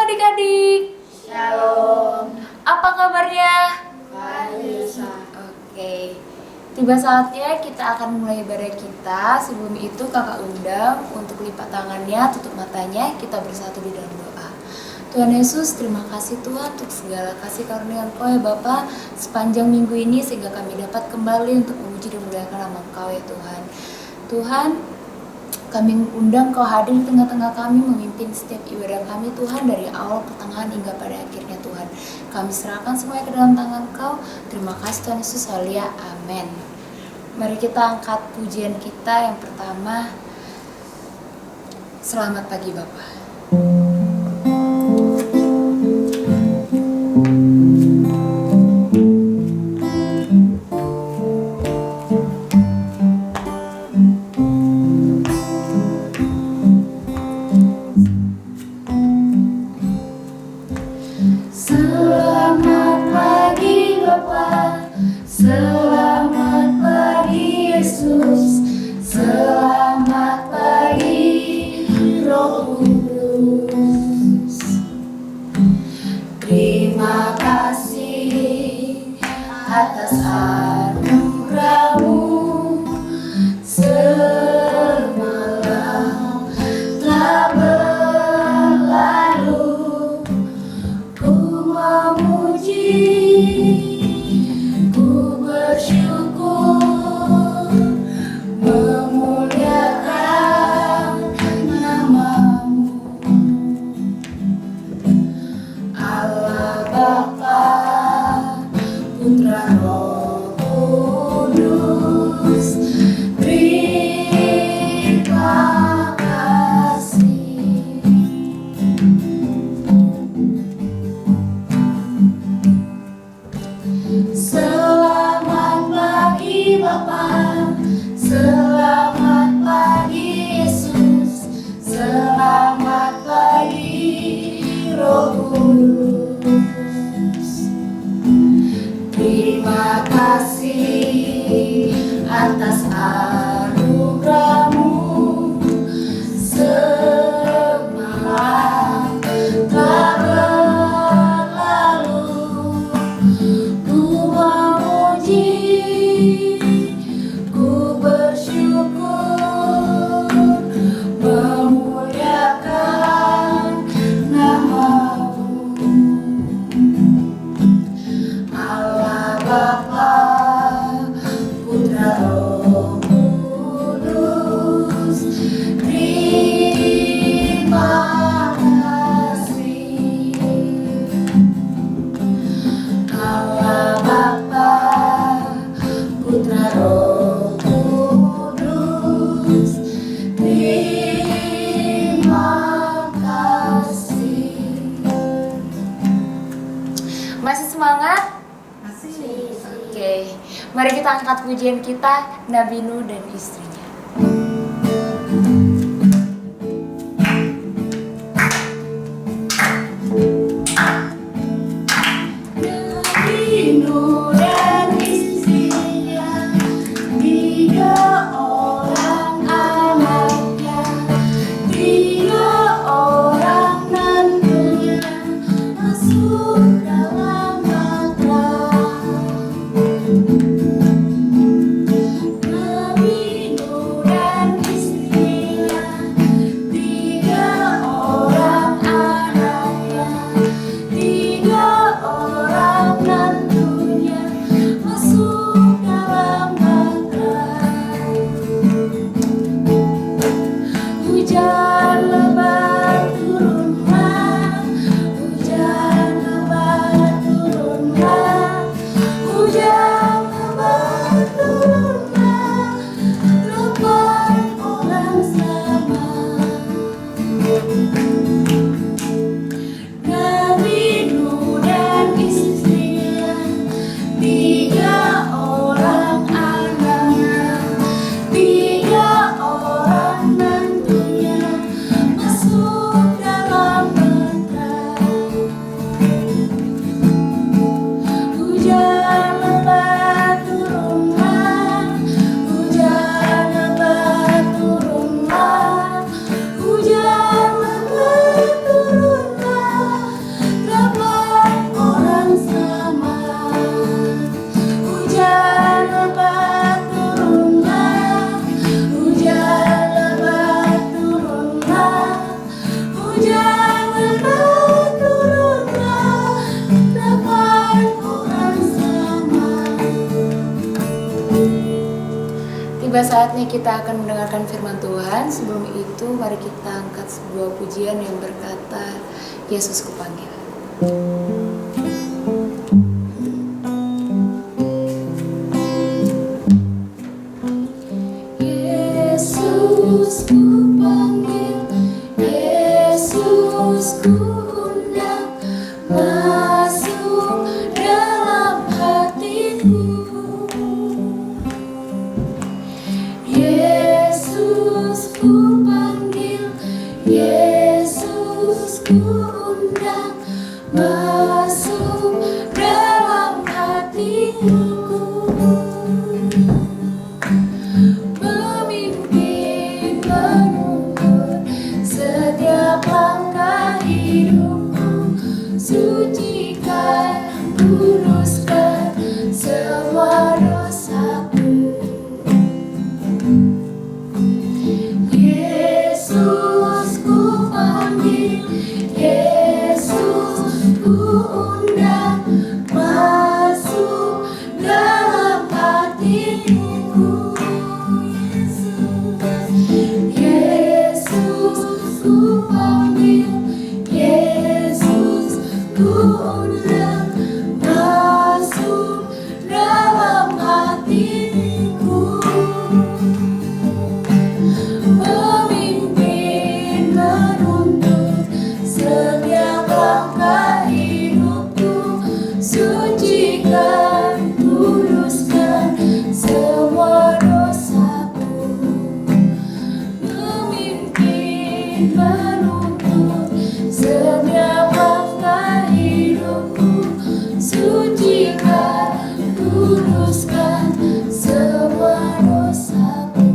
adik-adik. Shalom. Apa kabarnya? Baik. Oke. Tiba saatnya kita akan mulai ibadah kita. Sebelum itu kakak undang untuk lipat tangannya, tutup matanya, kita bersatu di dalam doa. Tuhan Yesus, terima kasih Tuhan untuk segala kasih karunia Engkau ya Bapa sepanjang minggu ini sehingga kami dapat kembali untuk memuji dan memuliakan nama Engkau ya Tuhan. Tuhan, kami undang Kau hadir di tengah-tengah kami, memimpin setiap ibadah kami Tuhan dari awal, pertengahan hingga pada akhirnya Tuhan. Kami serahkan semuanya ke dalam tangan Kau. Terima kasih Tuhan Yesus, haleluya, amin. Mari kita angkat pujian kita yang pertama. Selamat pagi Bapak. Selamat pagi Bapa, selamat pagi Yesus, selamat pagi Roh Kudus. Terima kasih atas anugerah-Mu semalam telah berlalu. Ku memuji, ku bersyukur, memuliakan nama-Mu. Allah Bapa, Putra Roh Kudus, terima kasih. Selamat pagi Bapa, selamat pagi Yesus, selamat pagi Roh Kudus. Terima kasih atas anugerah-Mu semalam telah berlalu. Ku memuji, ku bersyukur, memuliakan nama-Mu. Allah Bapa, Putra Roh Kudus, terima kasih. Allah Bapa, Putra Roh Kudus, terima kasih. Masih semangat? Masih. Oke, mari kita angkat pujian kita, Nabi Nuh dan istrinya. Nabi Nuh dan istrinya, 3 orang anaknya, 3 orang menantunya masuk dalam bahtera. Nabi Nuh Tiba saatnya kita akan mendengarkan firman Tuhan. Sebelum itu mari kita angkat sebuah pujian yang berkata, Yesus kupanggil. Yesus kupanggil, Yesus kuundang, masuk dalam hatiku. Yesus kupanggil, Yesus kuundang, masuk dalam hatiku. Memimpin, menuntun setiap langkah hidupku, sucikan, kuduskan semua dosaku. Yesus kupanggil, Yesus kuundang, masuk dalam hatiku. Yesus kupanggil, Yesus kuundang, masuk dalam hatiku. Memimpin, menuntun setiap langkah hidupku, sucikan, kuduskan semua dosaku. Memimpin, menuntun setiap langkah hidupku, sucikan, kuduskan semua dosaku.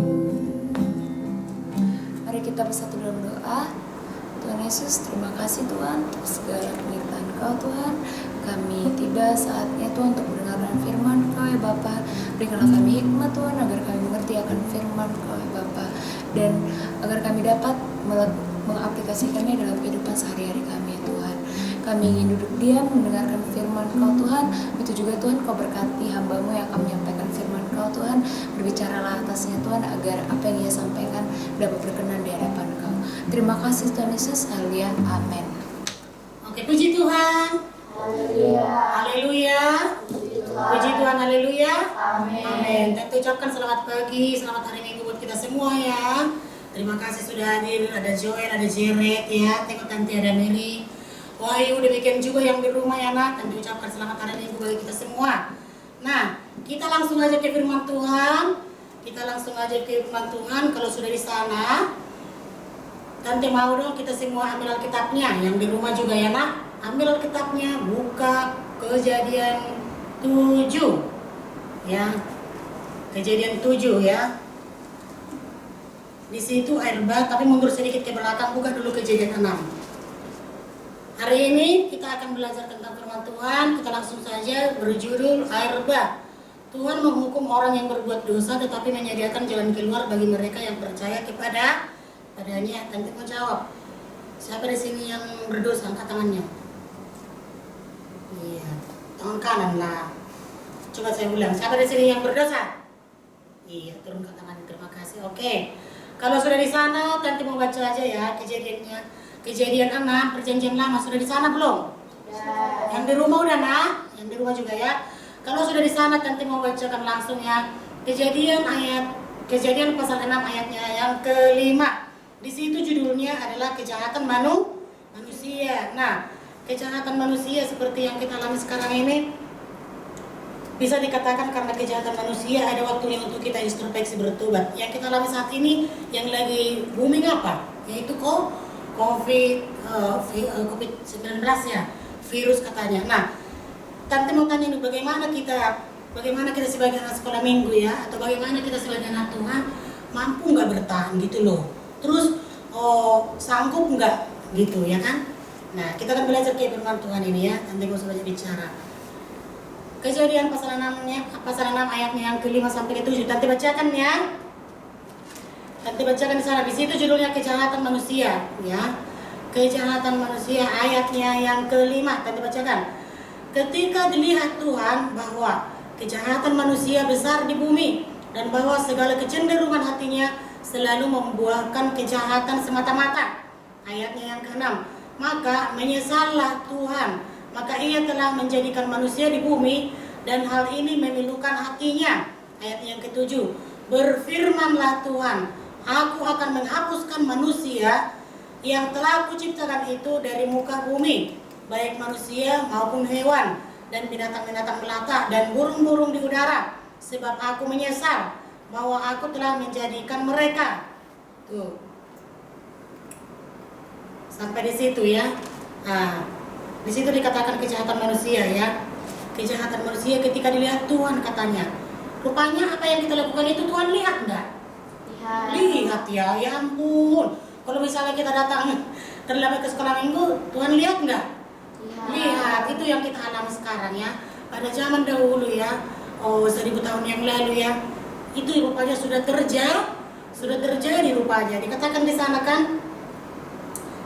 Mari kita bersatu dalam doa. Tuhan Yesus, terima kasih Tuhan untuk segala penyertaan Kau Tuhan. Kami tiba saatnya Tuhan untuk mendengarkan firman Kau ya Bapa. Berikanlah kami hikmat Tuhan agar kami mengerti akan firman Kau ya Bapa, dan agar kami dapat mengaplikasikannya dalam kehidupan sehari-hari kami ya Tuhan. Kami ingin duduk diam mendengarkan firman Kau Tuhan. Itu juga Tuhan Kau berkati hamba-Mu yang akan menyampaikan firman Kau Tuhan. Berbicaralah atasnya Tuhan agar apa yang ia sampaikan dapat berkenan di hadapan Kau. Terima kasih Tuhan Yesus. Haleluya. Amin. Oke, puji Tuhan. Haleluya. Haleluya. Puji Tuhan, haleluya. Amin. Amin. Tentu ucapkan selamat pagi, selamat hari Minggu buat kita semua ya. Terima kasih sudah hadir. Ada Joel, ada Jeret ya. Tengok nanti ada Mary, Wahyu, demikian juga yang di rumah ya nak. Tentu ucapkan selamat hari Minggu bagi kita semua. Nah, kita langsung aja ke firman Tuhan. Kalau sudah di sana, Tante mau dong kita semua ambil Alkitabnya. Yang di rumah juga ya nak, ambil Alkitabnya, buka Kejadian 7 ya. Kejadian 7 ya. Di situ air bah, tapi mundur sedikit ke belakang, buka dulu Kejadian 6. Hari ini kita akan belajar tentang firman Tuhan. Kita langsung saja, berjudul air bah. Tuhan menghukum orang yang berbuat dosa tetapi menyediakan jalan keluar bagi mereka yang percaya padanya. Tante mau jawab. Siapa di sini yang berdosa? Angkat tangannya. Iya, tangan kanan lah. Coba saya ulang. Siapa di sini yang berdosa? Iya, turunkan tangannya. Terima kasih. Oke. Kalau sudah di sana, Tante mau baca aja ya kejadiannya. Kejadian 6, perjanjian lama. Sudah di sana belum? Ya. Yang di rumah udah nak? Yang di rumah juga ya. Kalau sudah di sana, Tante mau bacakan langsung ya. Kejadian pasal 6 ayatnya yang kelima. Di situ judulnya adalah kejahatan manusia. Nah, kejahatan manusia seperti yang kita alami sekarang ini bisa dikatakan karena kejahatan manusia ada waktunya untuk kita introspeksi bertobat. Yang kita alami saat ini yang lagi booming apa? Yaitu COVID-19 ya, virus katanya. Nah, Tante mau tanya nih, bagaimana kita sebagai anak sekolah minggu ya, atau bagaimana kita sebagai anak Tuhan mampu nggak bertahan gitu loh, terus sanggup nggak gitu ya kan? Nah, kita akan belajar ke firman Tuhan ini ya. Tante gak usah banyak bicara. Kejadian pasal 6 ayatnya yang ke-5 sampai ke-7. Tante bacakan ya. Tante bacakan di sana. Di situ judulnya kejahatan manusia ya. Kejahatan manusia ayatnya yang ke-5. Tante bacakan. Ketika dilihat Tuhan bahwa kejahatan manusia besar di bumi dan bahwa segala kecenderungan hatinya selalu membuahkan kejahatan semata-mata. Ayatnya yang ke-6, maka menyesallah Tuhan, maka ia telah menjadikan manusia di bumi dan hal ini memilukan hatinya. Ayat yang ke-7, berfirmanlah Tuhan, aku akan menghapuskan manusia yang telah kuciptakan itu dari muka bumi, baik manusia maupun hewan, dan binatang-binatang melata, dan burung-burung di udara, sebab aku menyesal bahwa aku telah menjadikan mereka. Tuh. Sampai di situ ya. Nah, di situ dikatakan kejahatan manusia ya. Kejahatan manusia ketika dilihat Tuhan katanya. Rupanya apa yang kita lakukan itu Tuhan lihat enggak? Lihat ya, ya ampun. Kalau misalnya kita datang terlambat ke sekolah minggu, Tuhan lihat enggak? Lihat, itu yang kita alami sekarang ya. Pada zaman dahulu ya, 1000 tahun yang lalu ya, itu rupanya sudah terjadi rupanya. Dikatakan di sana kan,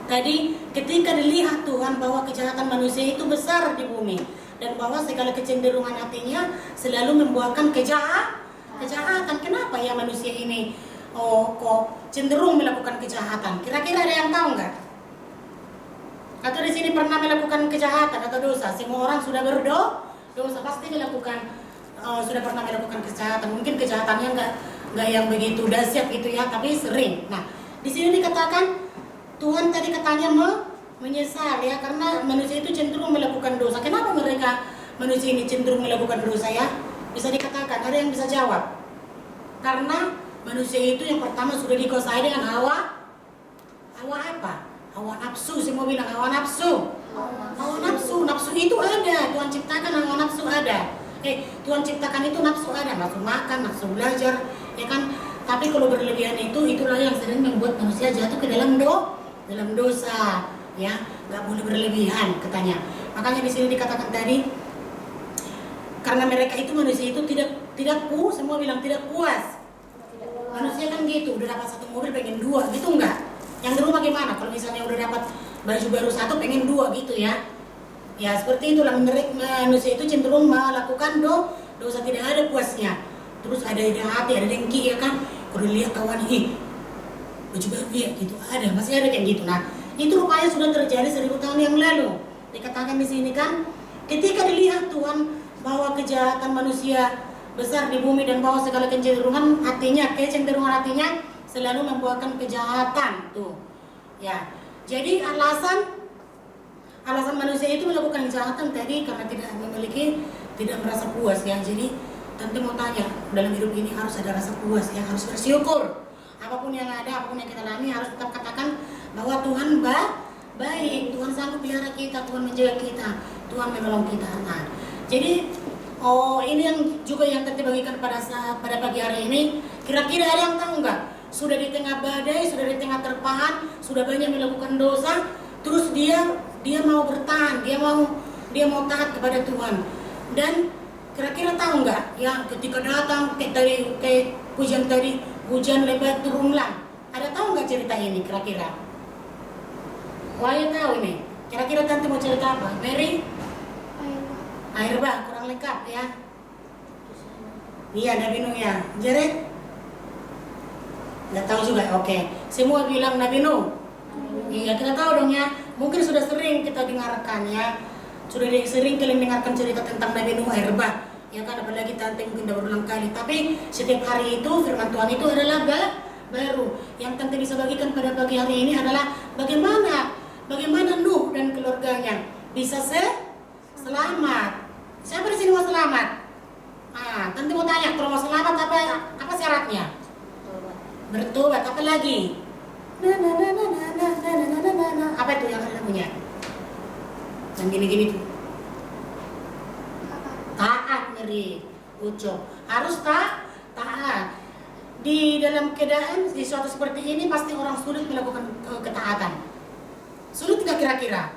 tadi ketika dilihat Tuhan bahwa kejahatan manusia itu besar di bumi dan bahwa segala kecenderungan hatinya selalu membuahkan kejahatan. Kenapa ya manusia ini kok cenderung melakukan kejahatan? Kira-kira ada yang tahu nggak? Atau di sini pernah melakukan kejahatan atau dosa? Semua orang sudah berdosa pasti melakukan, sudah pernah melakukan kejahatan. Mungkin kejahatannya nggak yang begitu dahsyat gitu ya, tapi sering. Nah, di sini dikatakan Tuhan tadi katanya menyesal ya, karena manusia itu cenderung melakukan dosa. Kenapa manusia ini cenderung melakukan dosa ya? Bisa dikatakan, ada yang bisa jawab? Karena manusia itu yang pertama sudah dikuasai dengan hawa apa? Hawa nafsu. Semua bilang hawa nafsu. Nafsu itu ada. Tuhan ciptakan hawa nafsu ada. Tuhan ciptakan itu nafsu ada, nafsu makan, nafsu belajar, ya kan? Tapi kalau berlebihan itulah yang sering membuat manusia jatuh ke dalam dosa, ya. Nggak boleh berlebihan katanya. Makanya di sini dikatakan tadi, karena mereka itu manusia itu semua bilang tidak puas. Manusia kan gitu, udah dapat 1 mobil pengen 2, gitu enggak? Yang di rumah gimana? Kalau misalnya udah dapat baju baru 1 pengen 2 gitu ya. Ya seperti itulah manusia itu cenderung melakukan dosa, tidak ada puasnya. Terus ada hati, ada dengki ya kan. Kalau lihat kawan baju baru ya gitu, masih ada kayak gitu. Nah, itu rupanya sudah terjadi 1000 tahun yang lalu. Dikatakan di sini kan, ketika dilihat Tuhan bahwa kejahatan manusia besar di bumi dan bahwa segala kecenderungan hatinya selalu membuahkan kejahatan tuh. Ya. Jadi alasan manusia itu melakukan kejahatan tadi karena tidak merasa puas ya. Jadi Tante mau tanya, dalam hidup ini harus ada rasa puas ya, harus bersyukur. Apapun yang ada, apapun yang kita alami harus tetap katakan bahwa Tuhan baik, Tuhan sanggup pelihara kita, Tuhan menjaga kita, Tuhan menolong kita. Nah, jadi ini yang juga yang Tante bagikan pada pagi hari ini. Kira-kira ada yang tahu nggak? Sudah di tengah badai, sudah di tengah terpahan, sudah banyak melakukan dosa, terus dia mau bertahan, dia mau taat kepada Tuhan. Dan kira-kira tahu nggak? Ya ketika datang kayak hujan lebat turunlah. Ada tahu nggak cerita ini kira-kira? Wah ya tahu ini. Kira-kira Tante mau cerita apa? Mary? Air bah, kurang lengkap ya. Iya, Nabi Nuh ya. Jared? Nggak tahu juga, oke. Semua bilang Nabi Nuh. Iya, kita tahu dong ya. Mungkin sudah sering kita dengarkan ya. Sudah sering kalian dengarkan cerita tentang Nabi Nuh air bah. Ya kan, apalagi Tante mungkin udah berulang kali. Tapi setiap hari itu firman Tuhan itu adalah baru. Yang Tante bisa bagikan pada pagi hari ini adalah bagaimana Nuh dan keluarganya bisa selamat. Siapa di sini mau selamat? Tante mau tanya, kalau mau selamat apa syaratnya? Bertobat, apa lagi? Apa itu yang lagunya? Yang gini-gini tuh. Taat, Meri, ucap. Harus taat. Di dalam keadaan di suatu seperti ini pasti orang sulit melakukan ketaatan. Sulit nggak kira-kira?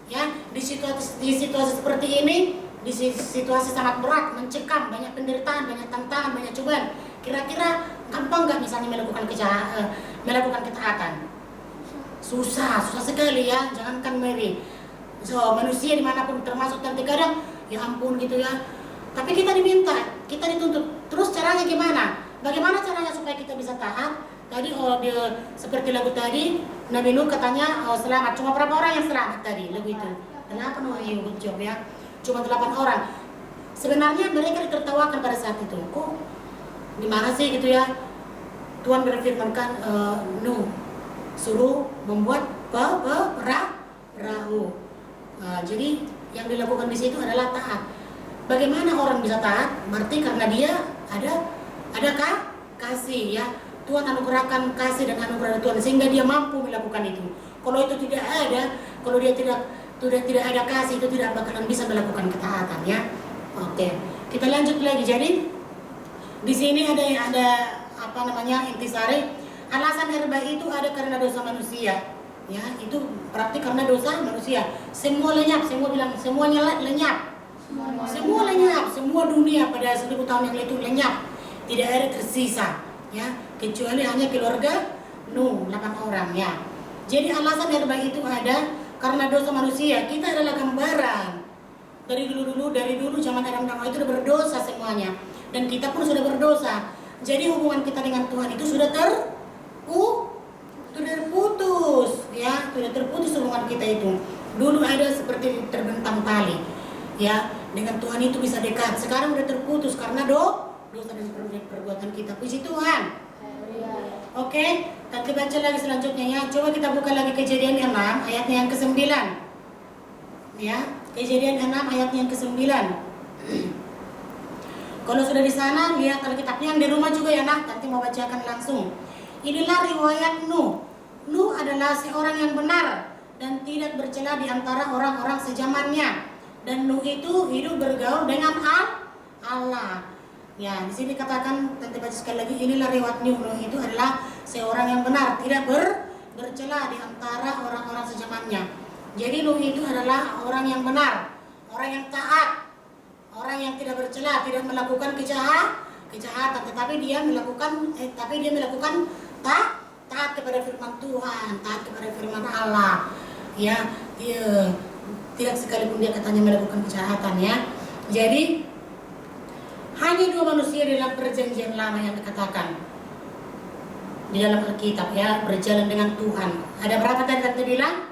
Ya, di situasi seperti ini, di situasi sangat berat, mencekam, banyak penderitaan, banyak tantangan, banyak cobaan. Kira-kira gampang nggak misalnya melakukan ketaatan? Susah sekali ya. Jangankan Mary, manusia dimanapun termasuk Tante kadang, ya ampun gitu ya. Tapi kita dituntut Terus caranya gimana? Bagaimana caranya supaya kita bisa taat? Tadi dia seperti lagu tadi, Nabi Nuh katanya selamat. Cuma berapa orang yang selamat tadi lagu itu? 8 orang, good job ya. Cuma 8 orang. Sebenarnya mereka ditertawakan pada saat itu. Kok gimana sih gitu ya? Tuhan berfirmankan, Nuh suruh membuat perahu. Jadi yang dilakukan di situ adalah taat. Bagaimana orang bisa taat? Berarti karena dia ada kasih ya. Tuhan anugerahkan kasih dan anugerah Tuhan sehingga dia mampu melakukan itu. Kalau itu tidak ada, kalau dia tidak ada kasih, itu tidak bakalan bisa melakukan ketaatan ya. Oke, kita lanjut lagi. Jadi di sini ada apa namanya intisari. Alasan herba itu ada karena dosa manusia. Ya, itu berarti karena dosa manusia. Semua lenyap, semua bilang semuanya lenyap. Semua lenyap, semua dunia pada 1000 tahun yang lalu itu lenyap. Tidak ada tersisa, ya, kecuali hanya keluarga Nuh 8 orang ya. Jadi alasan herba itu ada karena dosa manusia. Kita adalah gambaran. Dari dulu zaman Adam dan Hawa itu sudah berdosa semuanya. Dan kita pun sudah berdosa. Jadi hubungan kita dengan Tuhan itu sudah terputus ya, sudah terputus hubungan kita itu. Dulu ada seperti terbentang tali ya, dengan Tuhan itu bisa dekat. Sekarang sudah terputus karena dosa dan perbuatan kita. Puji Tuhan. Oke, kita baca lagi selanjutnya ya. Coba kita buka lagi Kejadian 6 ayatnya yang ke-9 ya. Kejadian 6 ayatnya yang ke-9. Kalau sudah di sana lihat Alkitabnya, yang di rumah juga ya nak, nanti mau bacakan langsung. Inilah riwayat Nuh. Nuh adalah seorang yang benar dan tidak bercela di antara orang-orang sezamannya. Dan Nuh itu hidup bergaul dengan Allah. Ya, di sini katakan, nanti baca sekali lagi, inilah riwayat Nuh. Nuh itu adalah seorang yang benar, tidak bercela di antara orang-orang sezamannya. Jadi Nuh itu adalah orang yang benar, orang yang taat, orang yang tidak bercela, tidak melakukan kejahatan, tetapi dia melakukan taat kepada firman Tuhan, taat kepada firman Allah. Ya, dia tidak sekalipun dia katanya melakukan kejahatan ya. Jadi hanya 2 manusia dalam perjanjian lama yang dikatakan di dalam Alkitab ya, berjalan dengan Tuhan. Ada berapa tadi bilang?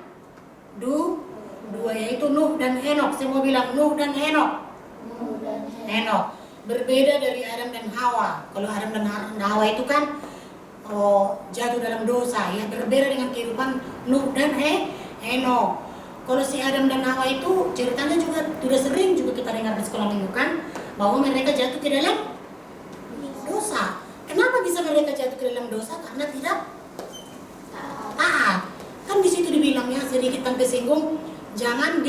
2, yaitu Nuh dan Henokh. Semua bilang Nuh dan Henokh. Henokh berbeda dari Adam dan Hawa. Kalau Adam dan Hawa itu kan jatuh dalam dosa ya, berbeda dengan kehidupan Nuh dan Henokh. Kalau si Adam dan Hawa itu ceritanya juga sudah sering juga kita dengar di sekolah minggu kan, bahwa mereka jatuh ke dalam dosa. Kenapa bisa mereka jatuh ke dalam dosa? Karena tidak taat. Kan di situ dibilangnya sedikit tanpa singgung, jangan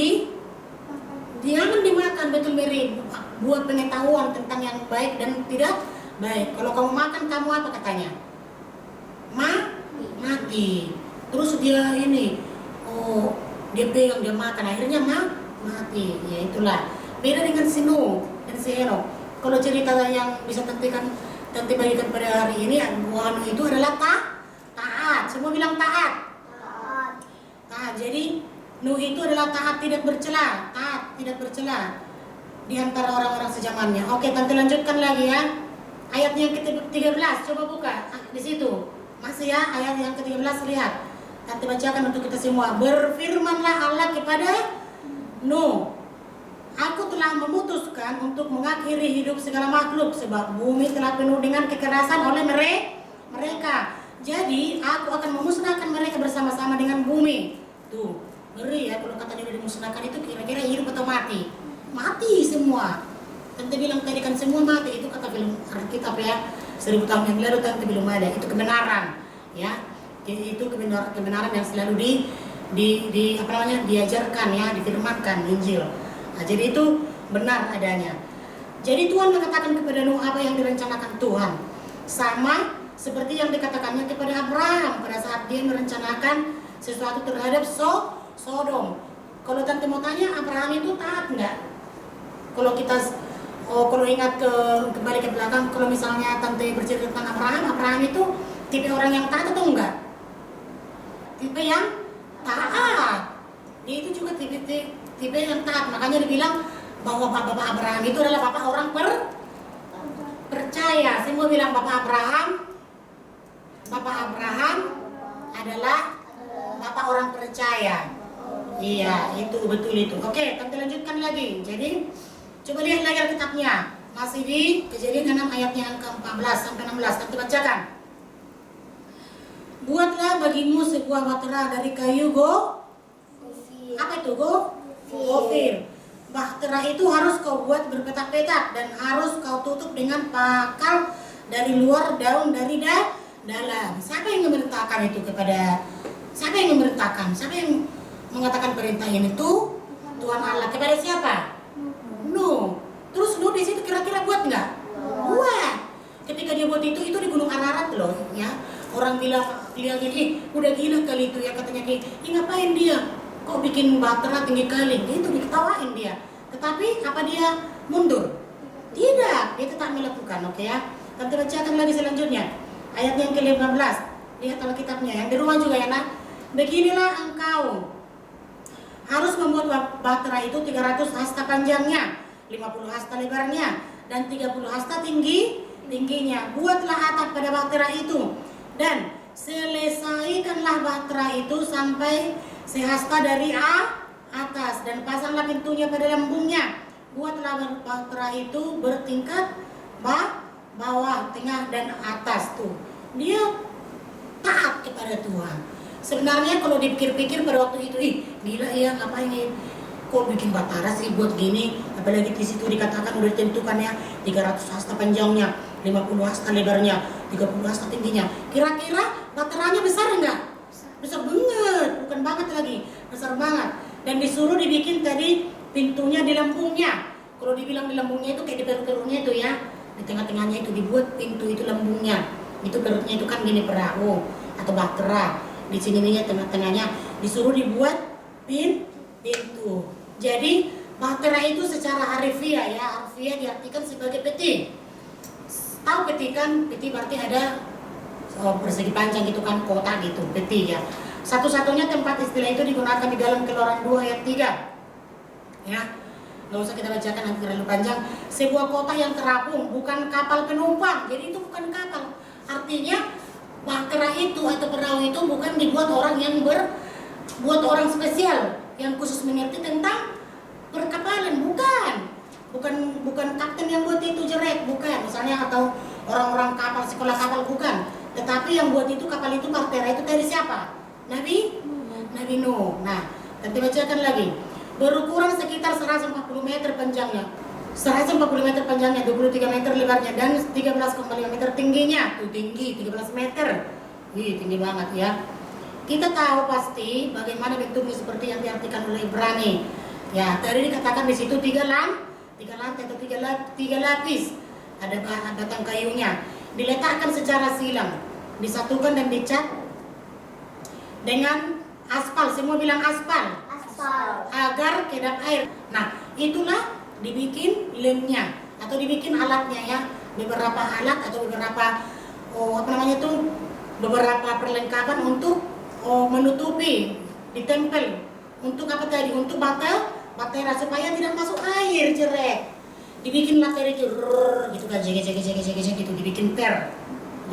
dimakan, betul Mary, buat pengetahuan tentang yang baik dan tidak baik. Kalau kamu makan, kamu apa katanya? Mati. Terus dia dia pegang, dia makan, akhirnya mati. Ya itulah. Beda dengan si Nuh dan si Henokh. Kalau cerita yang bisa Tante bagikan pada hari ini, Nuh itu adalah taat. Semua bilang taat. Taat. Jadi Nuh itu adalah taat, tidak bercela, di antara orang-orang sezamannya. Oke, Tante lanjutkan lagi ya. Ayatnya yang ke-13, coba buka di situ. Masih ya, ayat yang ke-13, lihat. Tante bacakan untuk kita semua. Berfirmanlah Allah kepada Nuh, aku telah memutuskan untuk mengakhiri hidup segala makhluk, sebab bumi telah penuh dengan kekerasan oleh mereka. Jadi aku akan memusnahkan mereka bersama-sama dengan bumi. Tuh, ngeri ya kalau katanya udah dimusnahkan, itu kira-kira hidup atau mati? Mati semua. Tante bilang tadi kan semua mati, itu kata film Alkitab ya. 1000 tahun yang lalu Tante belum ada. Itu kebenaran ya. Itu kebenaran yang selalu diajarkan ya, difirmankan Injil. Nah, jadi itu benar adanya. Jadi Tuhan mengatakan kepada Nuh apa yang direncanakan Tuhan, sama seperti yang dikatakannya kepada Abraham pada saat dia merencanakan sesuatu terhadap Sodom. Kalau Tante mau tanya, Abraham itu taat enggak? Kalau kita kalau ingat kembali ke belakang, kalau misalnya Tante bercerita tentang Abraham itu tipe orang yang taat atau enggak? Tipe yang taat. Dia itu juga tipe yang taat. Makanya dibilang bahwa bapak Abraham itu adalah bapak orang percaya. percaya. Semua bilang Bapak Abraham. Bapak Abraham adalah Bapak orang percaya. Iya, itu betul itu. Oke, Tante lanjutkan lagi. Jadi, coba lihat lagi Alkitabnya. Masih di Kejadian 6 ayatnya angka 14 sampai 16. Tante bacakan. Buatlah bagimu sebuah bahtera dari kayu apa itu gofir. Bahtera itu harus kau buat berpetak-petak dan harus kau tutup dengan pakal dari luar, daun dari dalam. Siapa yang memerintahkan itu kepada? Siapa yang memerintahkan? Siapa yang mengatakan perintah ini? Tuh Tuhan Allah. Kepada siapa? Nuh. Terus Nuh di situ kira-kira buat nggak? Buat. Ketika dia buat itu di Gunung Ararat loh, ya. Orang bilang gini, udah gila kali itu ya, katanya ngapain dia? Kok bikin bahtera tinggi kali? Itu diketawain dia. Tetapi apa dia mundur? Tidak, dia tetap melakukan, oke ya. Tante bacakan lagi selanjutnya. Ayat yang ke-15. Lihat Alkitabnya, yang di rumah juga ya nak. Beginilah engkau harus membuat bahtera itu 300 hasta panjangnya, 50 hasta lebarnya, dan 30 hasta tingginya. Buatlah atap pada bahtera itu dan selesaikanlah bahtera itu sampai sehasta dari atas dan pasanglah pintunya pada lambungnya. Buatlah bahtera itu bertingkat bawah, tengah, dan atas tuh. Dia taat kepada Tuhan. Sebenarnya kalau dipikir-pikir pada waktu itu, gila ya ngapain kok bikin bahtera sih buat gini, apalagi di situ dikatakan udah ditentukannya 300 hasta panjangnya, 50 hasta lebarnya, 30 hasta tingginya. Kira-kira bahteranya besar enggak? Besar banget, bukan banget lagi, besar banget. Dan disuruh dibikin tadi pintunya di lambungnya. Kalau dibilang di lambungnya itu kayak di perut-perutnya itu ya, di tengah-tengahnya itu dibuat pintu itu lambungnya. Itu perutnya itu kan gini perahu atau bahtera. Di sininya tengah-tengahnya disuruh dibuat pintu. Jadi bahtera itu secara harfiah ya, harfiah diartikan sebagai peti. Tahu peti kan? Peti berarti ada persegi panjang gitu kan, kotak gitu, peti ya. Satu-satunya tempat istilah itu digunakan di dalam Keluaran 2 ayat 3. Ya. Nggak usah kita bacakan nanti terlalu panjang. Sebuah kota yang terapung, bukan kapal penumpang. Jadi itu bukan kapal. Artinya bahtera itu atau perahu itu bukan dibuat orang yang buat orang spesial yang khusus mengerti tentang perkapalan, bukan kapten yang buat itu jelek, bukan misalnya, atau orang-orang kapal, sekolah kapal, bukan. Tetapi yang buat itu kapal itu bahtera itu dari siapa? Nabi Nuh. Nah, nanti bacakan lagi. Berukuran sekitar 140 meter panjangnya. 140 meter panjangnya, 23 meter lebarnya, dan 13,5 meter tingginya. Tuh tinggi, 13 meter. Wih, tinggi banget ya. Kita tahu pasti bagaimana bentuknya seperti yang diartikan oleh Ibrani. Ya, tadi dikatakan di situ tiga lantai atau tiga lapis. Ada batang kayunya. Diletakkan secara silang, disatukan dan dicat dengan aspal. Semua bilang aspal. Agar kedap air. Nah, itulah dibikin lemnya atau dibikin alatnya ya. Beberapa alat atau beberapa beberapa perlengkapan untuk menutupi, ditempel. Untuk apa tadi? Untuk bahtera supaya tidak masuk air jerek. Dibikin latar itu gitu kan, jege gitu, dibikin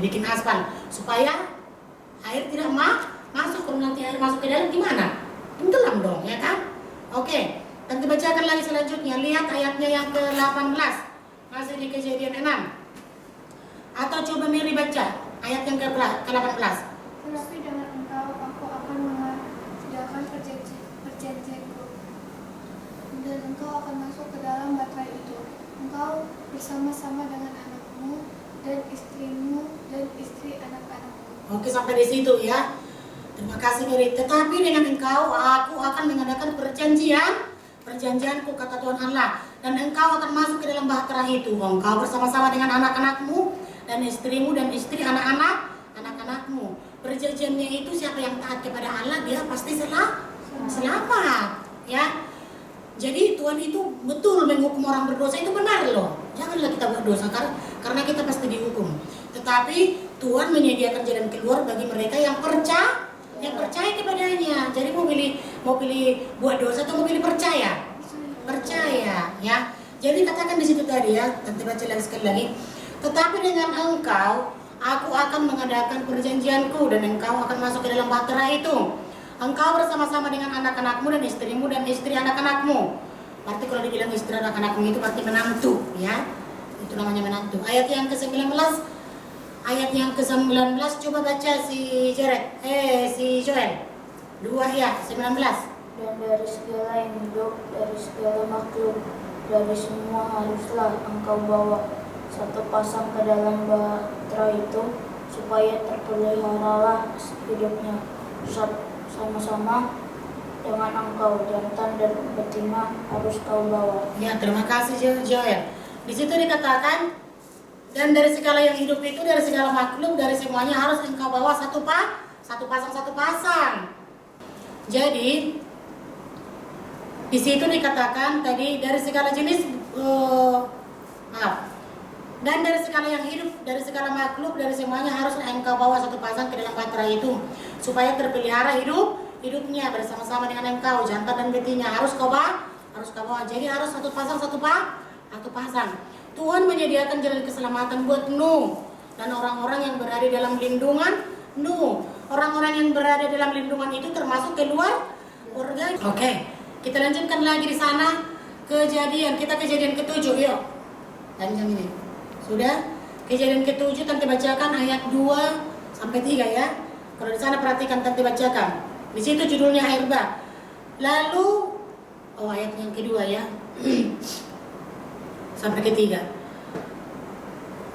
dibikin aspal supaya air tidak masuk. Kalau nanti air masuk ke dalam gimana? Tenggelam dong, ya kan? Oke, nanti bacakan lagi selanjutnya. Lihat ayatnya yang ke-18. Masih di Kejadian 6. Atau coba Mary baca ayat yang ke-18. Tetapi dengan engkau aku akan mengerjakan perjanjianku, dan engkau akan masuk ke dalam bahtera itu, engkau bersama-sama dengan anakmu dan istrimu dan istri anak-anakmu. Oke, sampai di situ ya. Terima kasih Mary. Tetapi dengan engkau aku akan mengadakan perjanjianku, kata Tuhan Allah, dan engkau akan masuk ke dalam bahtera itu, engkau bersama-sama dengan anak-anakmu dan istrimu dan istri anak-anakmu. Perjanjiannya itu siapa yang taat kepada Allah, dia pasti selamat ya. Jadi Tuhan itu betul menghukum orang berdosa, itu benar loh. Janganlah kita berdosa karena kita pasti dihukum. Tetapi Tuhan menyediakan jalan keluar bagi mereka yang percaya kepadanya. Jadi mau pilih buat dosa atau mau pilih percaya ya. Jadi katakan di situ tadi ya, nanti baca lagi sekali lagi. Tetapi dengan engkau, aku akan mengadakan perjanjianku dan engkau akan masuk ke dalam bahtera itu. Engkau bersama-sama dengan anak-anakmu dan istrimu dan istri anak-anakmu. Berarti kalau dibilang istri anak-anakmu itu berarti menantu, ya. Itu namanya menantu. Ayat yang ke-19, coba baca si Joel. 2 ya, 19. Dan dari segala yang hidup, dari segala makhluk, dari semua haruslah engkau bawa satu pasang ke dalam bahtera itu, supaya terpeliharalah hidupnya sama-sama dengan engkau. Jantan dan betina harus kau bawa. Ya, terima kasih Joel. Di situ dikatakan, dan dari segala yang hidup itu, dari segala makhluk, dari semuanya harus engkau bawa satu pasang. Jadi di situ dikatakan tadi dari segala jenis, dan dari segala yang hidup, dari segala makhluk, dari semuanya harus engkau bawa satu pasang ke dalam bahtera itu, supaya terpelihara hidupnya bersama-sama dengan engkau. Jantan dan betina harus kau bawa. Jadi harus satu pasang. Tuhan menyediakan jalan keselamatan buat Nuh dan orang-orang yang berada dalam lindungan Nuh. Orang-orang yang berada dalam lindungan itu termasuk keluarga. Oke, kita lanjutkan lagi di sana. Kejadian ke-7, yuk. Panjang ini. Sudah? Kejadian ke-7 Tante bacakan ayat 2-3 ya. Kalau di sana perhatikan Tante bacakan. Di situ judulnya air bah. Lalu ayat yang kedua ya. Sampai ketiga.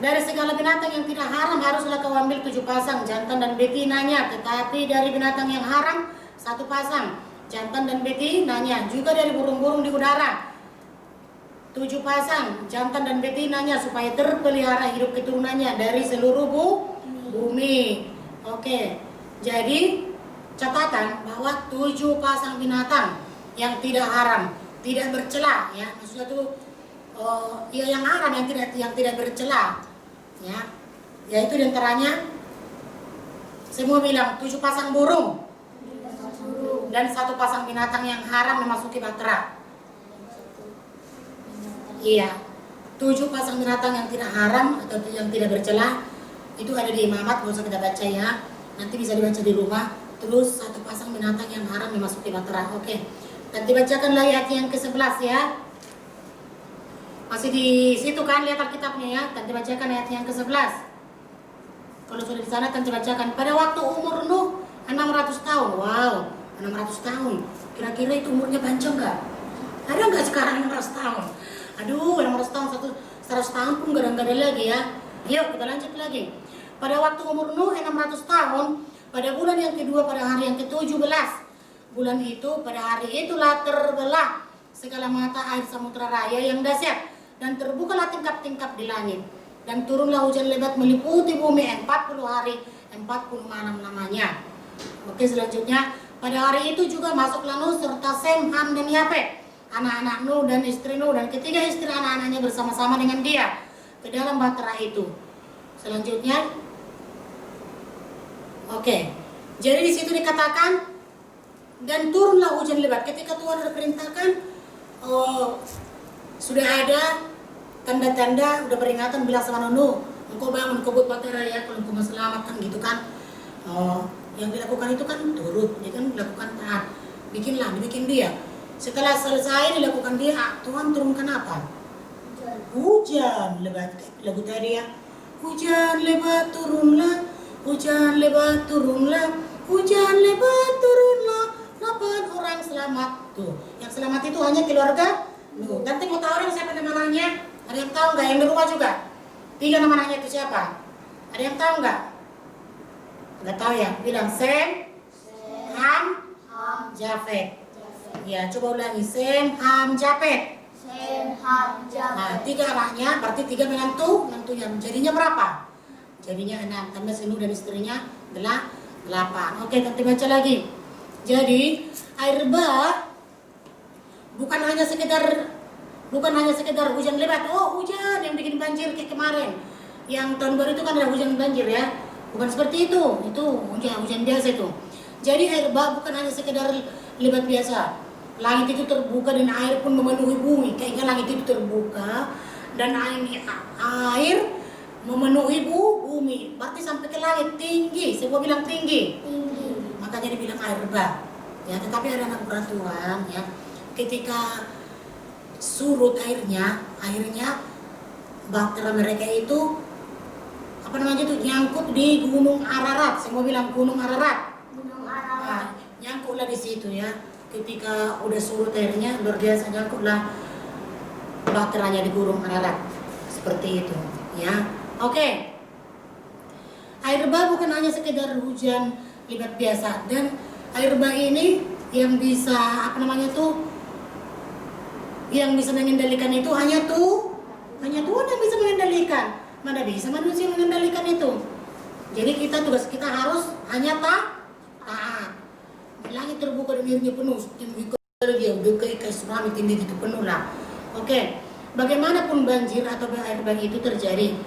Dari segala binatang yang tidak haram haruslah kau ambil 7 pasang jantan dan betinanya, tetapi dari binatang yang haram 1 pasang jantan dan betinanya, juga dari burung-burung di udara 7 pasang jantan dan betinanya, supaya terpelihara hidup keturunannya dari seluruh bumi. Oke, jadi catatan bahwa 7 pasang binatang yang tidak haram, tidak bercela ya, maksudnya tuh yang haram, yang tidak bercela ya, yaitu diantaranya semua bilang 7 pasang burung dan 1 pasang binatang yang haram memasuki bahtera. Iya, 7 pasang binatang yang tidak haram atau yang tidak bercela itu ada di Imamat, gak usah kita baca ya, nanti bisa dibaca di rumah. Terus 1 pasang binatang yang haram memasuki bahtera. Oke, nanti bacakanlah ayat yang ke-11 ya. Masih di situ kan, lihat Alkitabnya ya. Tante bacakan ayat yang ke-11. Kalau sudah di sana Tante bacakan. Pada waktu umur Nuh 600 tahun. Wow, 600 tahun. Kira-kira itu umurnya panjang nggak? Ada nggak sekarang 600 tahun? Aduh, 600 tahun, 100 tahun pun nggak ada lagi ya. Yuk kita lanjut lagi. Pada waktu umur Nuh 600 tahun, pada bulan yang kedua, pada hari yang ke-17 bulan itu, pada hari itulah terbelah segala mata air samudra raya yang dahsyat, dan terbukalah tingkap-tingkap di langit, dan turunlah hujan lebat meliputi bumi 40 hari 40 malam lamanya. Oke, selanjutnya pada hari itu juga masuklah Nuh serta Sem, Ham dan Yafet, anak-anak Nuh dan istri Nuh dan ketiga istri anak-anaknya bersama-sama dengan dia ke dalam bahtera itu. Selanjutnya, oke, jadi di situ dikatakan dan turunlah hujan lebat. Ketika Tuhan berperintahkan, sudah ada tanda-tanda, udah peringatan bilang sama Nuh, engkau bangun, engkau buat bahtera ya, kalau engkau mau selamat kan gitu kan. Yang dilakukan itu kan turut, dia kan dilakukan taat, dibikin dia. Setelah selesai dilakukan dia, Tuhan turunkan apa? Hujan lebat. Lagu tadi ya, hujan lebat turunlah, hujan lebat turunlah, hujan lebat turunlah, 8 orang selamat. Tuh, yang selamat itu hanya keluarga Nuh. Nanti mau tahu siapa namanya? Ada yang tahu nggak? Yang di rumah juga 3 nama anaknya itu siapa? Ada yang tahu nggak? Nggak tahu ya? Bilang Sem, Ham, Jafet. Ya, coba ulangi. Sem, Ham, Jafet. Sem, Ham, Nah, Jafet. 3 anaknya, berarti 3 menantunya. Jadinya berapa? Jadinya 6. Tambah Nuh dan istrinya 8. Oke, nanti baca lagi. Jadi, air bah bukan hanya sekedar hujan lebat. Oh, hujan yang bikin banjir kayak kemarin. Yang tahun baru itu kan ada hujan banjir ya. Bukan seperti itu. Itu hujan biasa itu. Jadi air bah bukan hanya sekedar lebat biasa. Langit itu terbuka dan air pun memenuhi bumi. Kayaknya langit itu terbuka dan air memenuhi bumi, berarti sampai ke langit, tinggi. Semua bilang tinggi. Makanya dibilang air bah. Ya, tetapi ada anak peraturan ya. Ketika surut airnya bahtera mereka itu apa namanya itu nyangkut di Gunung Ararat. Semua bilang Gunung Ararat. Nah, nyangkutlah di situ ya. Ketika udah surut airnya luar biasa, nyangkutlah bahteranya di Gunung Ararat. Seperti itu ya. Oke. Air bah bukan hanya sekedar hujan lebat biasa, dan air bah ini yang bisa apa namanya tuh yang bisa mengendalikan itu hanya Tuhan yang bisa mengendalikan. Mana bisa manusia mengendalikan itu. Jadi tugas kita harus hanya taat. Langit terbuka dan airnya penuh, tinggi kali dia udah kayak tsunami tinggi gitu penuh lah. Oke. Bagaimanapun banjir atau air bah itu terjadi,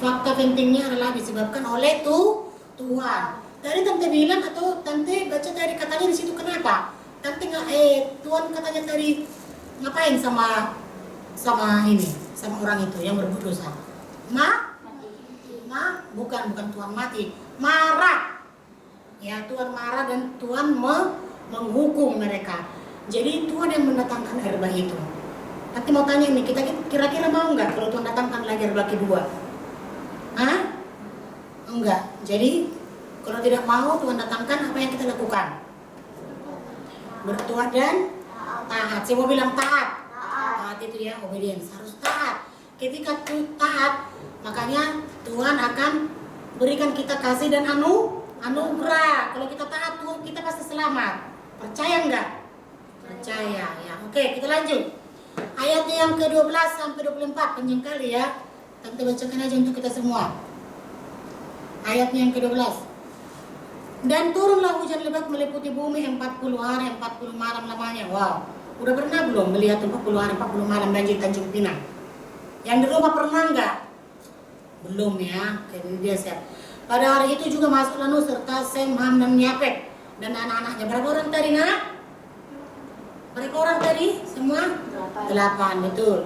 fakta pentingnya adalah disebabkan oleh Tuhan. Tadi tante bilang atau tante baca dari katanya di situ, kenapa? Tante nggak Tuhan katanya tadi ngapain sama orang itu yang berbuat dosa? Bukan Tuhan mati, marah. Ya, Tuhan marah dan Tuhan menghukum mereka. Jadi Tuhan yang mendatangkan air bah itu. Nanti mau tanya nih, kita kira-kira mau nggak kalau Tuhan datangkan lagi air bah kedua? Enggak. Jadi kalau tidak mau Tuhan datangkan, apa yang kita lakukan? Bertuah dan taat. Saya mau bilang taat. Taat itu ya, obedience, harus taat. Ketika taat, makanya Tuhan akan berikan kita kasih dan anugerah. Kalau kita taat, Tuhan kita pasti selamat. Percaya enggak? Percaya ya. Oke, kita lanjut. Ayatnya yang ke-12 sampai 24, panjang kali ya. Tante bacakan aja untuk kita semua. Ayatnya yang ke-12. Dan turunlah hujan lebat meliputi bumi 40 hari 40 malam lamanya. Wow. Udah pernah belum melihat 40 hari 40 malam banjir Tanjung Pinang? Yang di rumah pernah enggak? Belum ya. Jadi dia siap. Pada hari itu juga masuklah Nuh serta Sem, Ham dan Yafet dan anak-anaknya. Berapa orang tadi, Nak? Berapa orang tadi? Semua? 8, betul.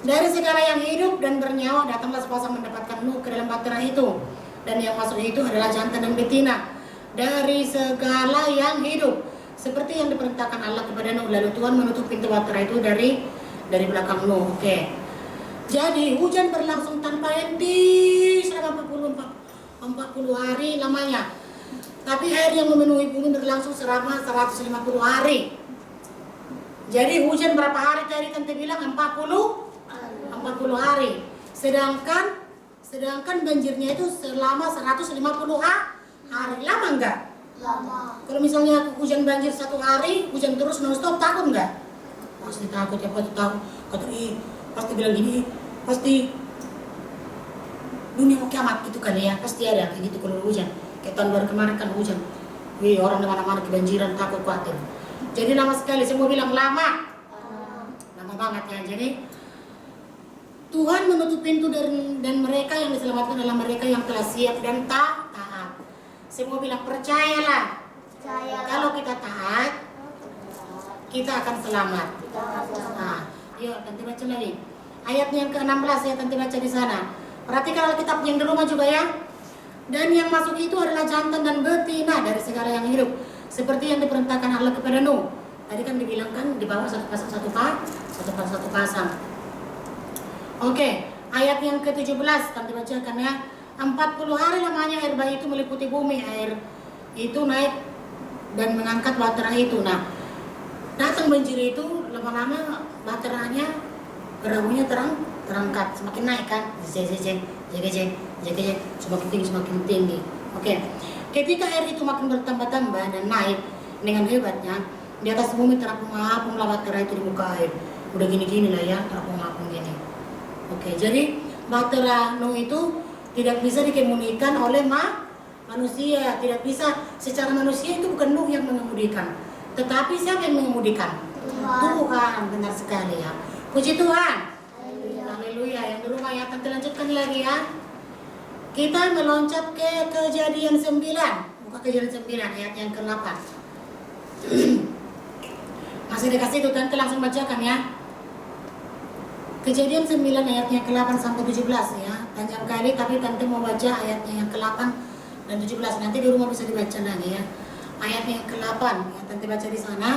Dari segala yang hidup dan bernyawa datanglah sepasang mendapatkan Nuh ke dalam bahtera itu. Dan yang masuk itu adalah jantan dan betina. Dari segala yang hidup, seperti yang diperintahkan Allah kepada Nuh. Lalu Tuhan menutup pintu bahtera itu dari belakang Nuh. Oke. Jadi hujan berlangsung tanpa henti selama 40 hari lamanya. Tapi air yang memenuhi bumi berlangsung selama 150 hari. Jadi hujan berapa hari tadi tante bilang? 40 hari. Sedangkan banjirnya itu selama 150 hari. Lama enggak? Lama. Kalau misalnya hujan banjir 1 hari, hujan terus non-stop, takut enggak? Pasti takut ya, pasti takut. Pasti bilang gini, pasti dunia mau kiamat gitu kan ya. Pasti ada kayak gitu kalau hujan. Kayak tahun baru kemarin kan hujan. Orang di mana-mana kebanjiran, takut, khawatir. Jadi lama sekali, saya mau bilang lama banget ya. Jadi Tuhan menutup pintu dan mereka yang diselamatkan adalah mereka yang telah siap dan taat. Saya mau bilang percayalah. Kalau kita taat, kita akan selamat. Nah, yuk nanti baca lagi. Ayatnya yang ke-16 ya, nanti baca di sana. Perhatikan Alkitab yang di rumah juga ya. Dan yang masuk itu adalah jantan dan betina dari segala yang hidup, seperti yang diperintahkan Allah kepada Nuh. Tadi kan dibilang kan di bawah satu pasang. Oke, ayat yang ke-17 nanti bacakan ya. 40 hari lamanya air bah itu meliputi bumi. Air itu naik dan mengangkat bahtera itu. Nah, datang banjir itu lama-lama bahteranya perahunya terangkat, semakin naik kan. Semakin tinggi. Oke. Ketika air itu makin bertambah-tambah dan naik dengan hebatnya, di atas bumi terapung-apung bahtera itu di muka air. Udah gini-gini lah ya, terapung-apung gini. Oke, jadi bahtera Nuh itu tidak bisa dikemudikan oleh manusia, tidak bisa secara manusia. Itu bukan Nuh yang mengemudikan, tetapi siapa yang mengemudikan? Tuhan, benar sekali ya. Puji Tuhan. Haleluya. Yang di rumah ya, tante lanjutkan lagi ya. Kita meloncat ke Kejadian 9. Buka Kejadian 9 ayat yang ke-8. Masih dikasih itu, tante langsung bacakan ya. Kejadian 9 ayatnya ke-8 sampai 17 ya. panjang kali, tapi Tante mau baca ayatnya yang ke-8 dan 17. Nanti di rumah bisa dibaca lagi ya. Ayatnya yang ke-8 yang Tante baca di sana.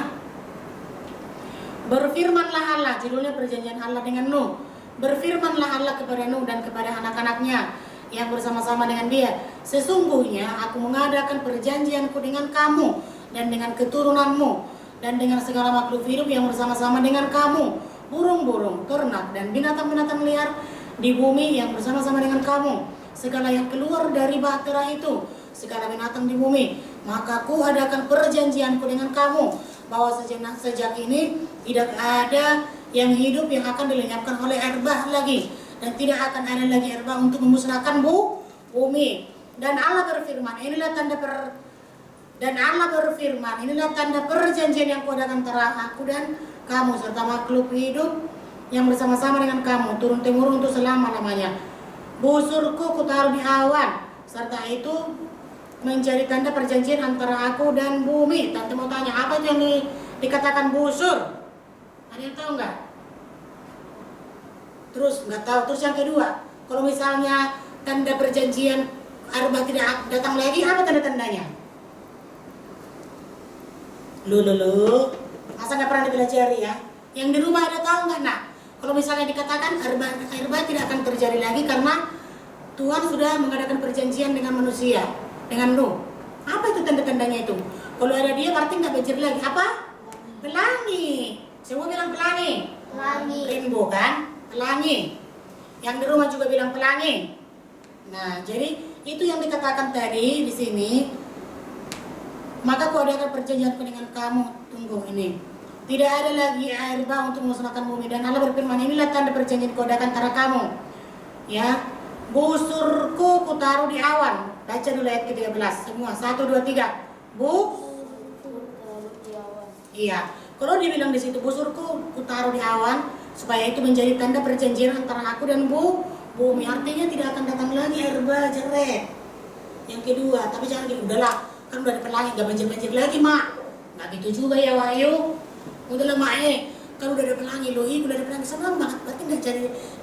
Berfirmanlah Allah, judulnya perjanjian Allah dengan Nuh. Berfirmanlah Allah kepada Nuh dan kepada anak-anaknya yang bersama-sama dengan dia. Sesungguhnya aku mengadakan perjanjianku dengan kamu dan dengan keturunanmu dan dengan segala makhluk hidup yang bersama-sama dengan kamu, burung-burung, ternak dan binatang-binatang liar di bumi yang bersama-sama dengan kamu, segala yang keluar dari bahtera itu, segala binatang di bumi. Maka aku adakan perjanjianku dengan kamu bahwa sejak ini tidak ada yang hidup yang akan dilenyapkan oleh air bah lagi, dan tidak akan ada lagi air bah untuk memusnahkan bumi. Dan Allah berfirman, inilah tanda perjanjian yang kuadakan antara aku dan kamu serta makhluk hidup yang bersama-sama dengan kamu turun temurun untuk selama-lamanya. Busurku kutaruh di awan, serta itu menjadi tanda perjanjian antara aku dan bumi. Tante mau tanya, apa itu yang dikatakan busur? Ada yang tahu nggak? Terus nggak tahu. Terus yang kedua, kalau misalnya tanda perjanjian air bah tidak datang lagi, apa tanda-tandanya? Lu, masa nggak pernah dipelajari ya? Yang di rumah ada tahu nggak nak? Kalau misalnya dikatakan air bah tidak akan terjadi lagi karena Tuhan sudah mengadakan perjanjian dengan manusia, dengan Nuh. Apa itu tanda-tandanya itu? Kalau ada dia berarti nggak banjir lagi. Apa? Pelangi. Semua bilang pelangi. Pelangi. Rainbow kan? Pelangi. Yang di rumah juga bilang pelangi. Nah, jadi itu yang dikatakan tadi di sini. Maka aku adakan perjanjianku dengan kamu. Tunggu ini. Tidak ada lagi air bah untuk memusnahkan bumi. Dan Allah berfirman, inilah tanda perjanjian kuadakan antara kamu. Ya, busurku kutaruh di awan. Baca dulu ayat ke-13 semua. 1, 2, 3. Iya. Kalau dibilang di situ busurku kutaruh di awan, supaya itu menjadi tanda perjanjian antara aku dan bumi. Artinya tidak akan datang lagi air bah jeret. Yang kedua, tapi jangan gitu, udahlah, kan udah ada pelangi, gak banjir-banjir lagi mak. Nggak gitu juga ya Wahyu. Udahlah mak kan udah ada pelangi, loh udah ada pelangi, senang banget, berarti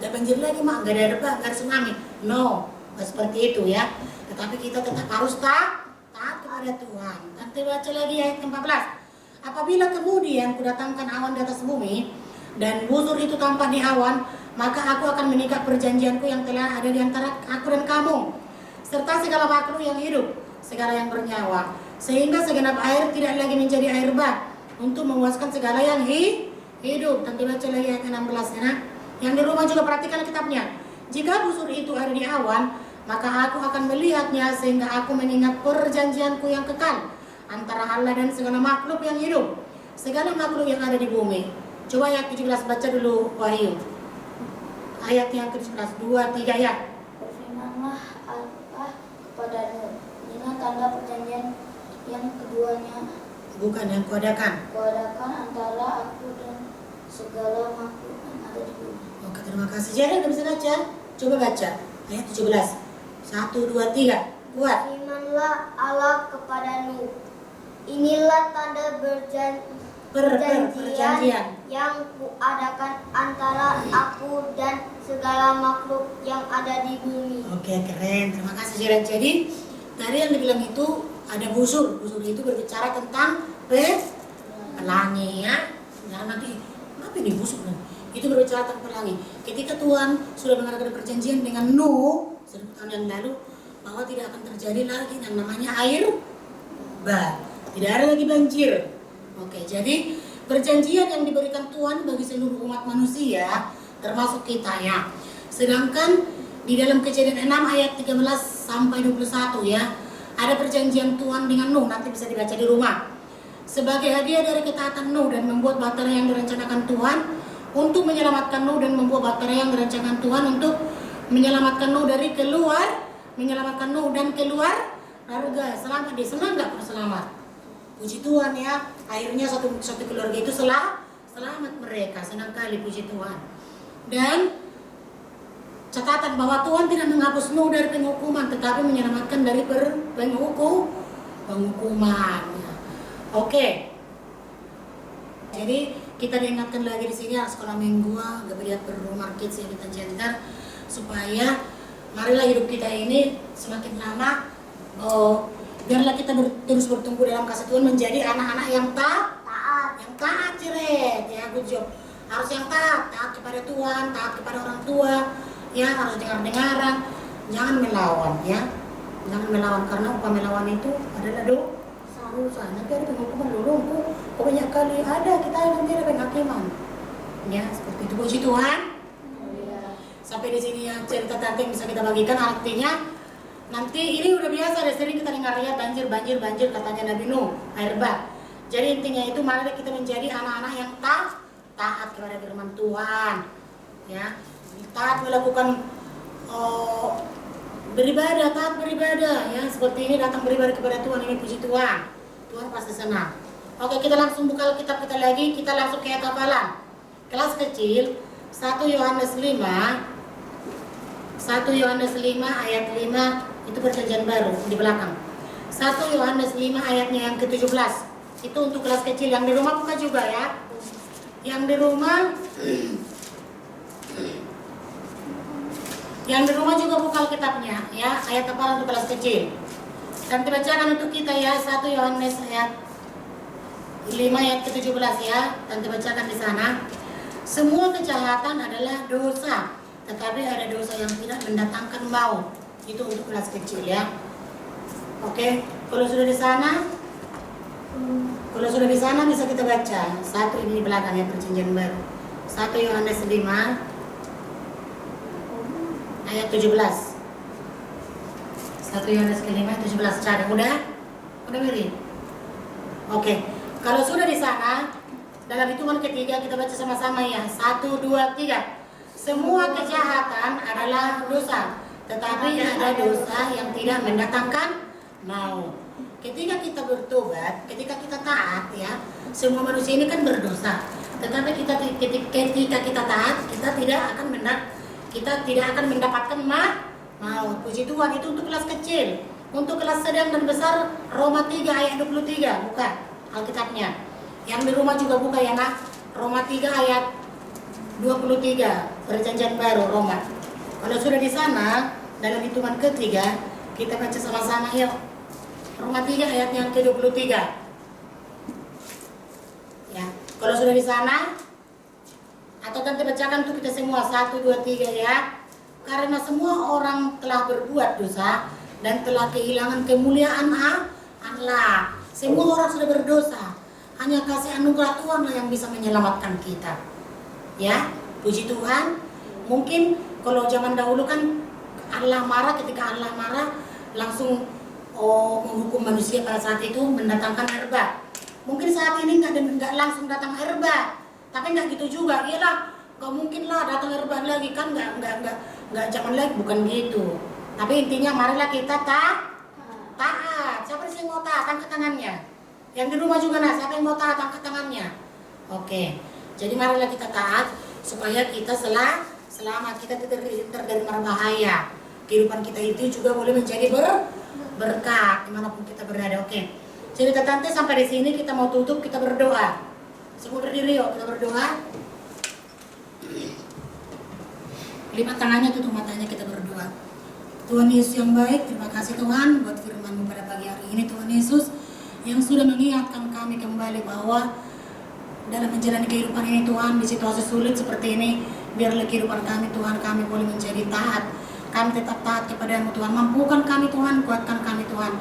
gak banjir lagi mak, gak ada air bah, gak ada tsunami. No, gak seperti itu ya. Tetapi kita tetap harus taat kepada Tuhan. Nanti baca lagi ayat 14. Apabila kemudian kudatangkan awan di atas bumi dan busur itu tampak di awan, maka aku akan mengikat perjanjianku yang telah ada di antara aku dan kamu serta segala makhluk yang hidup, segala yang bernyawa, sehingga segenap air tidak lagi menjadi air bah untuk memuaskan segala yang hidup. Nanti baca lagi ayat 16 ya. Yang di rumah juga perhatikan kitabnya. Jika busur itu ada di awan, maka aku akan melihatnya sehingga aku mengingat perjanjianku yang kekal antara Allah dan segala makhluk yang hidup, segala makhluk yang ada di bumi. Coba ayat 17 baca dulu Wahyu. Ayat yang ke-17, 2, 3 ya. Berfirmanlah Allah kepada Nuh, inilah tanda perjanjian yang keduanya. Bukan yang kuadakan. Kuadakan antara aku dan segala makhluk yang ada di bumi. Oke, terima kasih. Jadi udah bisa baca? Coba baca. Ayat 17. 1, 2, 3. Kuat. Firmanlah Allah kepada Nuh, inilah tanda perjanjian yang kuadakan antara aku dan segala makhluk yang ada di bumi. Oke, keren. Terima kasih Jiran. Jadi tadi yang dibilang itu ada busur. Busur itu berbicara tentang pelangi ya. Nah, nanti apa ini busur? Itu berbicara tentang pelangi. Ketika Tuhan sudah mengadakan perjanjian dengan Nuh 1000 tahun yang lalu, bahwa tidak akan terjadi lagi yang namanya air bah. Tidak ada lagi banjir. Oke, jadi perjanjian yang diberikan Tuhan bagi seluruh umat manusia, termasuk kita ya. Sedangkan di dalam Kejadian 6 ayat 13 sampai 21 ya, ada perjanjian Tuhan dengan Nuh, nanti bisa dibaca di rumah. Sebagai hadiah dari ketaatan Nuh dan membuat bahtera yang direncanakan Tuhan untuk menyelamatkan Nuh dan membuat bahtera yang direncanakan Tuhan untuk menyelamatkan Nuh dari menyelamatkan Nuh dan keluar surga. Selamat dia, senang nggak kalau selamat? Puji Tuhan ya, akhirnya satu keluarga itu selamat mereka, senang kali puji Tuhan. Dan catatan bahwa Tuhan tidak menghapus Nuh dari penghukuman, tetapi menyelamatkan dari penghukuman. Oke. Jadi kita diingatkan lagi di sini sekolah minggu Gabriel Perumar Kids yang di Tanjenter supaya marilah hidup kita ini semakin lama biarlah kita terus bertumbuh dalam kasih Tuhan menjadi anak-anak yang taat ciret ya, good job. Harus yang taat kepada Tuhan, taat kepada orang tua, ya harus dengar-dengaran, jangan melawan ya, jangan melawan karena upah melawan itu adalah dosa. Nanti ada penghukuman dulu, banyak kali ada kita nanti ada penghakiman, ya seperti itu. Puji Tuhan. Sampai di sini ya cerita tante yang bisa kita bagikan, artinya nanti ini udah biasa deh, sering kita dengar ya banjir katanya Nabi Nuh, air bah. Jadi intinya itu mari kita menjadi anak-anak yang taat kepada firman Tuhan, ya taat melakukan taat beribadah, ya seperti ini datang beribadah kepada Tuhan, ini puji Tuhan, Tuhan pasti senang. Oke, kita langsung buka kitab kita lagi, kita langsung ke hafalan kelas kecil 1 Yohanes 5 ayat 5 itu perjanjian baru di belakang. 1 Yohanes 5 ayatnya yang ke-17. Itu untuk kelas kecil, yang di rumah buka juga ya. Yang di rumah juga buka kitabnya ya, ayat hafalan untuk kelas kecil. Dan dibacakan untuk kita ya 1 Yohanes ayat 5 ayat ke-17 ya. Dan dibacakan di sana. Semua kejahatan adalah dosa, tetapi ada dosa yang tidak mendatangkan maut. Itu untuk kelas kecil ya. Oke, kalau sudah di sana bisa kita baca. Satu ini di belakang ya, perjanjian baru. 1 Yohanes 5 ayat 17. 1 Yohanes ke-5 ayat 17. Cari udah beri. Oke, kalau sudah di sana dalam hitungan ketiga kita baca sama-sama ya. 1, 2, 3. Semua kejahatan adalah dosa, tetapi ada dosa yang tidak mendatangkan maut. Ketika kita bertobat, ketika kita taat ya, semua manusia ini kan berdosa. Tetapi ketika kita taat, kita tidak akan mendapatkan maut. Puji Tuhan, itu untuk kelas kecil. Untuk kelas sedang dan besar Roma 3 ayat 23, buka Alkitabnya. Yang di rumah juga buka ya nak. Roma 3 ayat 23, perjanjian baru Roma. Kalau sudah di sana dalam hitungan ketiga kita baca sama-sama yuk. Roma 3 ayat yang ke-23. Ya, kalau sudah di sana atau nanti bacakan untuk kita semua 1, 2, 3 ya. Karena semua orang telah berbuat dosa dan telah kehilangan kemuliaan Allah. Semua orang sudah berdosa. Hanya kasih anugerah Tuhan yang bisa menyelamatkan kita. Ya, puji Tuhan. Mungkin kalau zaman dahulu kan Allah marah, ketika Allah marah langsung menghukum manusia pada saat itu mendatangkan air bah. Mungkin saat ini nggak langsung datang air bah, tapi nggak gitu juga. Iyalah, nggak mungkin lah datang air bah lagi kan, nggak zaman lagi, bukan gitu. Tapi intinya marilah kita taat. Siapa sih yang mau taat? Angkat tangannya. Yang di rumah juga nah, siapa yang mau taat? Angkat tangannya. Oke. Jadi marilah kita taat supaya kita selama kita terhindar dari mara bahaya. Kehidupan kita itu juga boleh menjadi berkat dimanapun kita berada. Oke. Cerita tante sampai di sini, kita mau tutup, kita berdoa. Semua berdiri yuk, kita berdoa. Lipat tangannya, tutup matanya, kita berdoa. Tuhan Yesus yang baik, terima kasih Tuhan buat firman-Mu pada pagi hari ini, Tuhan Yesus yang sudah mengingatkan kami kembali bahwa dalam menjalani kehidupan ini Tuhan, di situasi sulit seperti ini, biarlah kehidupan kami Tuhan, kami boleh menjadi taat. Kami tetap taat kepada-Mu Tuhan, mampukan kami Tuhan, kuatkan kami Tuhan.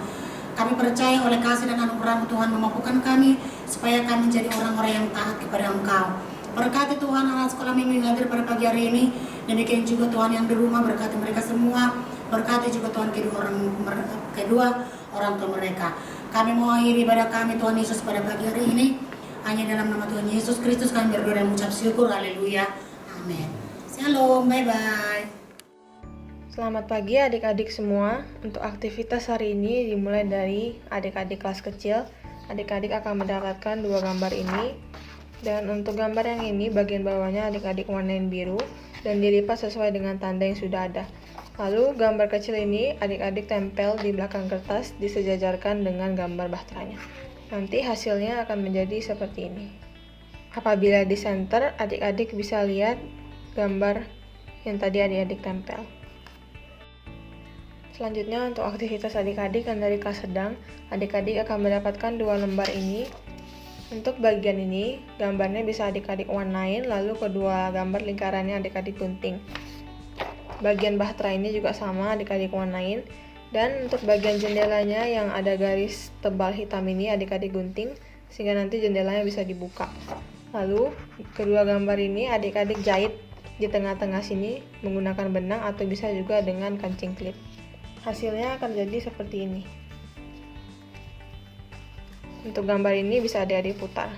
Kami percaya oleh kasih dan anugerah-Mu Tuhan memampukan kami supaya kami menjadi orang-orang yang taat kepada Engkau. Berkati Tuhan anak sekolah minggu yang hadir pada pagi hari ini. Demikian juga Tuhan yang di rumah, berkati mereka semua. Berkati juga Tuhan kedua orang tua mereka. Kami mau akhiri ibadah kami Tuhan Yesus pada pagi hari ini. Hanya dalam nama Tuhan Yesus Kristus kami berdoa dan mengucap syukur. Haleluya. Amin. Shalom. Bye-bye. Selamat pagi adik-adik semua. Untuk aktivitas hari ini dimulai dari adik-adik kelas kecil. Adik-adik akan mendapatkan 2 gambar ini. Dan untuk gambar yang ini bagian bawahnya adik-adik warnain biru dan dilipat sesuai dengan tanda yang sudah ada. Lalu gambar kecil ini adik-adik tempel di belakang kertas disejajarkan dengan gambar bahteranya. Nanti hasilnya akan menjadi seperti ini. Apabila di center, adik-adik bisa lihat gambar yang tadi adik-adik tempel. Selanjutnya untuk aktivitas adik-adik yang dari kelas sedang, adik-adik akan mendapatkan 2 lembar ini. Untuk bagian ini, gambarnya bisa adik-adik warnain, lalu kedua gambar lingkarannya adik-adik gunting. Bagian bahtera ini juga sama, adik-adik warnain. Dan untuk bagian jendelanya yang ada garis tebal hitam ini adik-adik gunting, sehingga nanti jendelanya bisa dibuka. Lalu, kedua gambar ini adik-adik jahit di tengah-tengah sini menggunakan benang atau bisa juga dengan kancing klip. Hasilnya akan jadi seperti ini. Untuk gambar ini bisa adik-adik putar.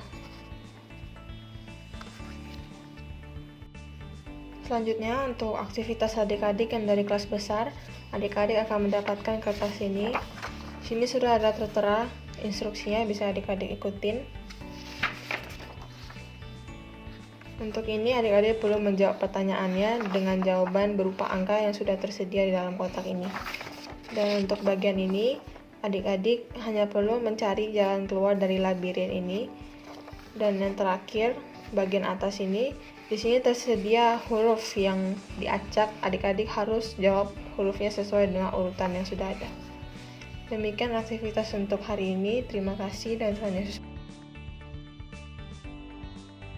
Selanjutnya untuk aktivitas adik-adik yang dari kelas besar, adik-adik akan mendapatkan kertas ini. Sini sudah ada tertera instruksinya, bisa adik-adik ikutin. Untuk ini adik-adik perlu menjawab pertanyaannya dengan jawaban berupa angka yang sudah tersedia di dalam kotak ini. Dan untuk bagian ini, adik-adik hanya perlu mencari jalan keluar dari labirin ini. Dan yang terakhir, bagian atas ini, di sini tersedia huruf yang diacak. Adik-adik harus jawab hurufnya sesuai dengan urutan yang sudah ada. Demikian aktivitas untuk hari ini. Terima kasih dan Tuhan Yesus